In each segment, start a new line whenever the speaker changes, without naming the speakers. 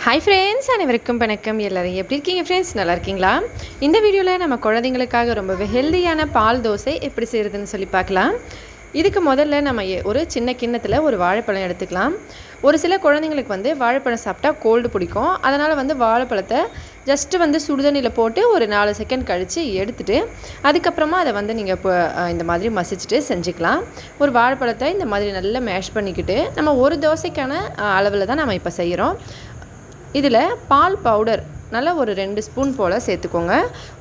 Hi friends, அனைவருக்கும் வணக்கம். எல்லாரும் எப்படி இருக்கீங்க friends? நல்லா இருக்கீங்களா? இந்த வீடியோல நம்ம குழந்தைகளுக்காக ரொம்பவே ஹெல்தியான பால் தோசை எப்படி செய்யறதுன்னு சொல்லி பார்க்கலாம். இதுக்கு முதல்ல நம்ம ஒரு சின்ன கிண்ணத்துல ஒரு வாழைப்பழம் எடுத்துக்கலாம். ஒரு சில குழந்தைகளுக்கு வந்து வாழைப்பழம் சாப்பிட்டா கோல்ட் பிடிக்கும். அதனால வந்து வாழைப்பழத்தை ஜஸ்ட் வந்து சுடுதண்ணில போட்டு ஒரு 4 செகண்ட் கழிச்சு எடுத்துட்டு அதுக்கு அப்புறமா அதை வந்து நீங்க இந்த மாதிரி மசிச்சிட்டு செஞ்சுக்கலாம். ஒரு வாழைப்பழத்தை இந்த மாதிரி நல்லா மேஷ் பண்ணிக்கிட்டு நம்ம ஒரு தோசைக்கான அளவுல தான் நாம இப்ப செய்றோம். இதில் பால் பவுடர் நல்லா ஒரு 2 ஸ்பூன் போல் சேர்த்துக்கோங்க.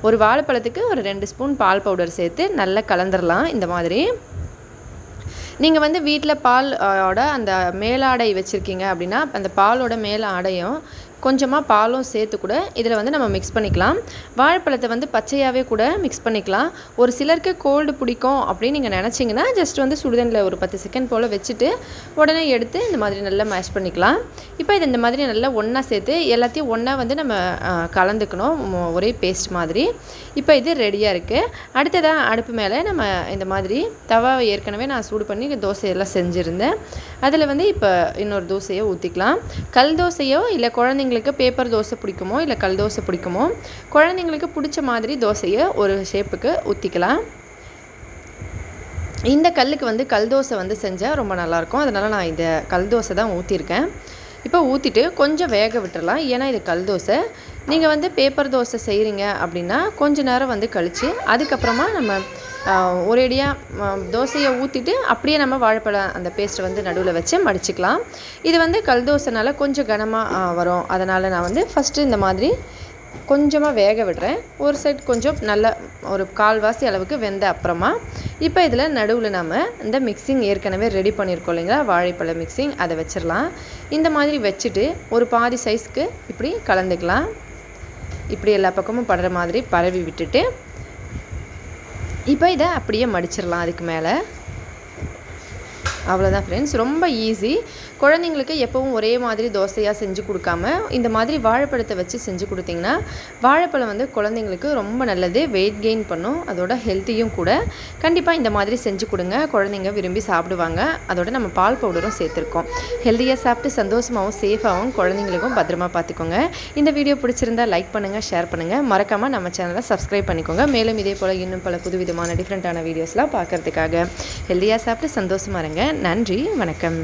ஒரு வாழைப்பழத்துக்கு ஒரு 2 ஸ்பூன் பால் பவுடர் சேர்த்து நல்லா கலந்துடலாம். இந்த மாதிரி நீங்கள் வந்து வீட்டில் பால் ஓட அந்த மேலாடை வச்சுருக்கீங்க அப்படின்னா அந்த பாலோட மேல் ஆடையும் கொஞ்சமாக பாலும் சேர்த்து கூட இதில் வந்து நம்ம மிக்ஸ் பண்ணிக்கலாம். வாழைப்பழத்தை வந்து பச்சையாகவே கூட மிக்ஸ் பண்ணிக்கலாம். ஒரு சிலருக்கு கோல்டு பிடிக்கும் அப்படின்னு நீங்கள் நினச்சிங்கன்னா ஜஸ்ட் வந்து சுடுதண்ணில் ஒரு 10 செகண்ட் போல் வச்சுட்டு உடனே எடுத்து இந்த மாதிரி நல்லா மேஷ் பண்ணிக்கலாம். இப்போ இது இந்த மாதிரி நல்லா ஒன்றா சேர்த்து எல்லாத்தையும் ஒன்றா வந்து நம்ம கலந்துக்கணும், ஒரே பேஸ்ட் மாதிரி. இப்போ இது ரெடியாக இருக்குது. அடுத்ததாக அடுப்பு மேலே நம்ம இந்த மாதிரி தவாவை ஏற்கனவே நான் சூடு பண்ணி தோசையெல்லாம் செஞ்சுருந்தேன். அதில் வந்து இப்போ இன்னொரு தோசையை ஊற்றிக்கலாம். கல் தோசையோ இல்லை குழந்தைங்களுக்கு பேப்பர் தோசை பிடிக்குமோ இல்லை கல் தோசை பிடிக்குமோ குழந்தைங்களுக்கு பிடிச்ச மாதிரி தோசையை ஒரு ஷேப்புக்கு ஊற்றிக்கலாம். இந்த கல்லுக்கு வந்து கல் தோசை வந்து செஞ்சால் ரொம்ப நல்லாயிருக்கும். அதனால் நான் இந்த கல் தோசை தான் ஊற்றிருக்கேன். இப்போ ஊற்றிட்டு கொஞ்சம் வேக விட்டுறலாம். ஏன்னா இது கல் தோசை. நீங்கள் வந்து பேப்பர் தோசை செய்கிறீங்க அப்படின்னா கொஞ்ச நேரம் வந்து கழித்து அதுக்கப்புறமா நம்ம ஒரேடியாக தோசையை ஊற்றிட்டு அப்படியே நம்ம வாழைப்பழம் அந்த பேஸ்ட்டை வந்து நடுவில் வச்சு மடிச்சுக்கலாம். இது வந்து கல் தோசைனால கொஞ்சம் கனமாக வரும். அதனால் நான் வந்து ஃபஸ்ட்டு இந்த மாதிரி கொஞ்சமாக வேக விடுறேன். ஒரு சைட் கொஞ்சம் நல்ல ஒரு கால்வாசி அளவுக்கு வெந்த அப்புறமா இப்போ இதில் நடுவில் நம்ம இந்த மிக்சிங் ஏற்கனவே ரெடி பண்ணியிருக்கோம் இல்லைங்களா, வாழைப்பழ மிக்சிங், அதை வச்சிடலாம். இந்த மாதிரி வச்சுட்டு ஒரு பாதி சைஸ்க்கு இப்படி கலந்துக்கலாம். இப்படி எல்லா பக்கமும் படுற மாதிரி பரவி விட்டுட்டு இப்போ இதை அப்படியே மடிச்சிடலாம். அதுக்கு மேலே அவ்வளோதான் ஃப்ரெண்ட்ஸ், ரொம்ப ஈஸி. குழந்தைங்களுக்கு எப்பவும் ஒரே மாதிரி தோசையாக செஞ்சு கொடுக்காம இந்த மாதிரி வாழைப்பழத்தை வச்சு செஞ்சு கொடுத்தீங்கன்னா வாழைப்பழம் வந்து குழந்தைங்களுக்கு ரொம்ப நல்லது, வெயிட் கெயின் பண்ணும், அதோட ஹெல்த்தியும் கூட. கண்டிப்பாக இந்த மாதிரி செஞ்சு கொடுங்க, குழந்தைங்க விரும்பி சாப்பிடுவாங்க. அதோட நம்ம பால் பவுடரும் சேர்த்துருக்கோம். ஹெல்த்தியாக சாப்பிட்டு சந்தோஷமாகவும் சேஃபாகவும் குழந்தைங்களுக்கும் பத்திரமா பார்த்துக்கோங்க. இந்த வீடியோ பிடிச்சிருந்தா லைக் பண்ணுங்கள், ஷேர் பண்ணுங்கள், மறக்காமல் நம்ம சேனலை சப்ஸ்கிரைப் பண்ணிக்கோங்க. மேலும் இதே போல் இன்னும் பல புதுவிதமான டிஃப்ரெண்ட்டான வீடியோஸ்லாம் பார்க்குறதுக்காக. ஹெல்த்தியாக சாப்பிட்டு சந்தோஷமாக இருங்க. நன்றி, வணக்கம்.